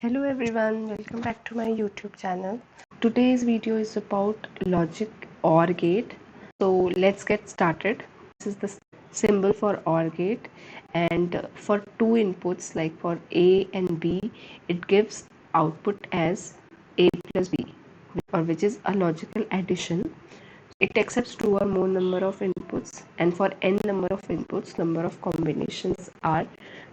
Hello everyone, welcome back to my YouTube channel. Today's video is about logic OR gate. So let's get started. This is the symbol for OR gate, and for two inputs like for A and B, it gives output as A plus B, or which is a logical addition. It accepts two or more number of inputs, and for n number of inputs, number of combinations are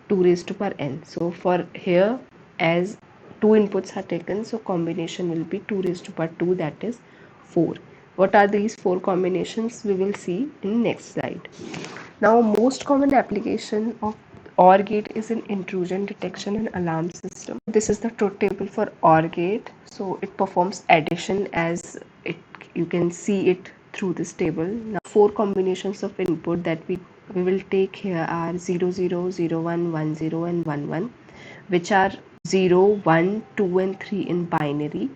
2 raised to power n. So for here, as two inputs are taken, so combination will be 2 raised to power 2, that is 4. What are these 4 combinations? We will see in next slide. Now, most common application of OR gate is in intrusion detection and alarm system. This is the truth table for OR gate. So it performs addition as it you can see it through this table. Now, 4 combinations of input that we will take here are 0 0 0 1 1 0 and 1 1, which are 0 1 2 and 3 in binary.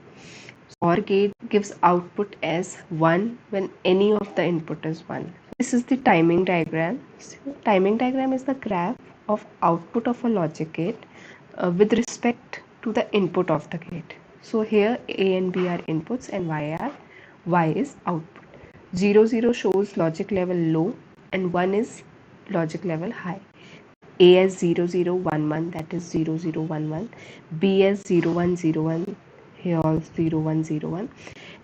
OR gate gives output as 1 when any of the input is 1. This is the timing diagram. So, timing diagram is the graph of output of a logic gate with respect to the input of the gate. So here A and B are inputs and Y is output. 0 0 shows logic level low and 1 is logic level high. A as 0 0 1 1, that is 0 0 1 1. B as 0 1 0 1, here also 0 1 0 1,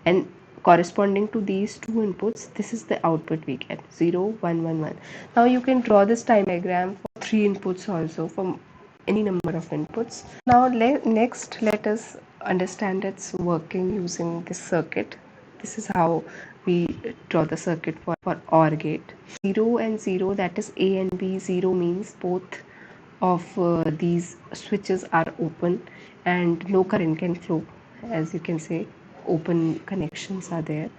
and corresponding to these two inputs, this is the output we get 0 1 1 1. Now you can draw this time diagram for 3 inputs also, from any number of inputs. Now next let us understand its working using this circuit. This is how we draw the circuit for OR gate. 0 and 0, that is A and B. 0 means both of these switches are open and no current can flow, as you can say open connections are there.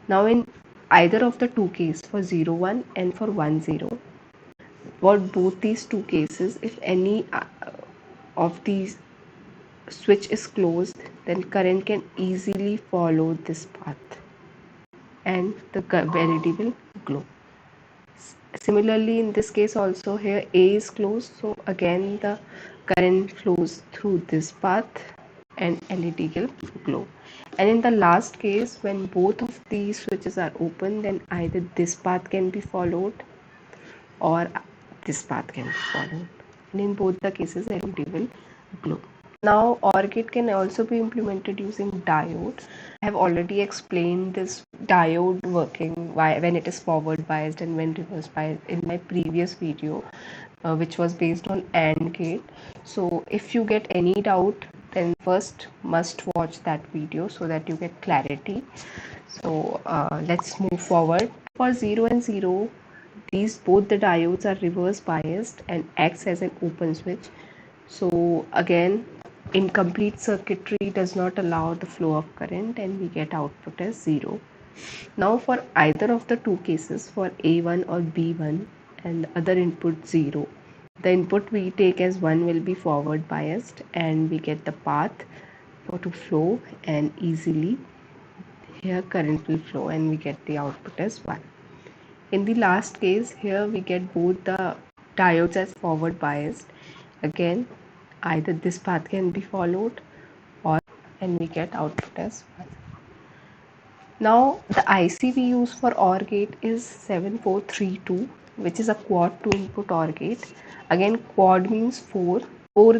Now in either of the two cases, for 0 1 and for 1 0, for both these two cases, if any of these switch is closed, then current can easily follow this path and the LED will glow. Similarly, in this case also, here A is closed, so again the current flows through this path and LED will glow. And in the last case, when both of these switches are open, then either this path can be followed or this path can be followed. And in both the cases, LED will glow. Now, OR gate can also be implemented using diode. I have already explained this diode working, when it is forward biased and when reverse biased, in my previous video, which was based on AND gate. So if you get any doubt, then first must watch that video so that you get clarity. So let's move forward. For 0 and 0, these both the diodes are reverse biased and acts as an open switch. So again, incomplete circuitry does not allow the flow of current and we get output as 0. Now for either of the two cases, for A1 or B1 and other input 0, the input we take as 1 will be forward biased and we get the path to flow, and easily here current will flow and we get the output as 1. In the last case, here we get both the diodes as forward biased. Again, either this path can be followed or, and we get output as 1. Now the IC we use for OR gate is 7432, which is a quad 2 input OR gate. Again, quad means 4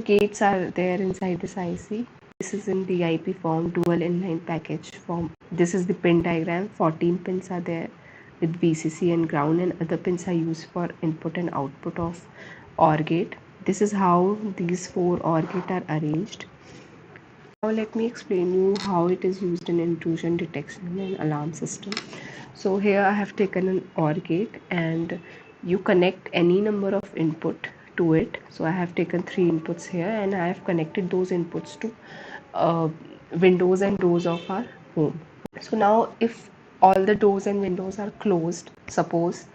gates are there inside this IC. This is in DIP form, dual inline package form. This is the pin diagram. 14 pins are there with VCC and ground, and other pins are used for input and output of OR gate. This is how these 4 OR gate are arranged. Now let me explain you how it is used in intrusion detection and alarm system. So here I have taken an OR gate and you connect any number of input to it. So I have taken 3 inputs here and I have connected those inputs to windows and doors of our home. So now if all the doors and windows are closed, suppose,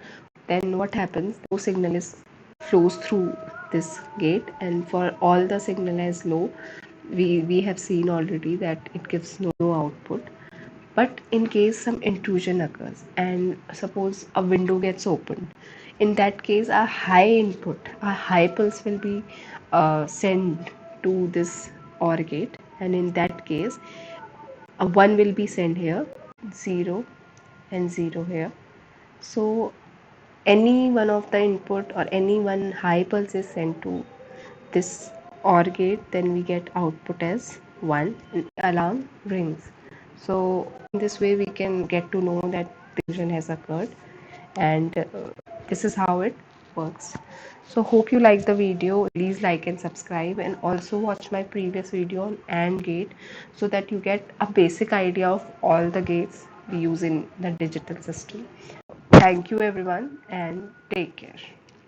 then what happens? No signal flows through this gate, and for all the signal as low, we have seen already that it gives no output. But in case some intrusion occurs and suppose a window gets opened, in that case a high input, a high pulse will be sent to this OR gate, and in that case a 1 will be sent here, 0 and 0 here. So any one of the input or any one high pulse is sent to this OR gate, then we get output as 1 and alarm rings. So in this way we can get to know that the fusion has occurred, and this is how it works. So hope you like the video. Please like and subscribe, and also watch my previous video on AND gate so that you get a basic idea of all the gates we use in the digital system. Thank you everyone, and take care.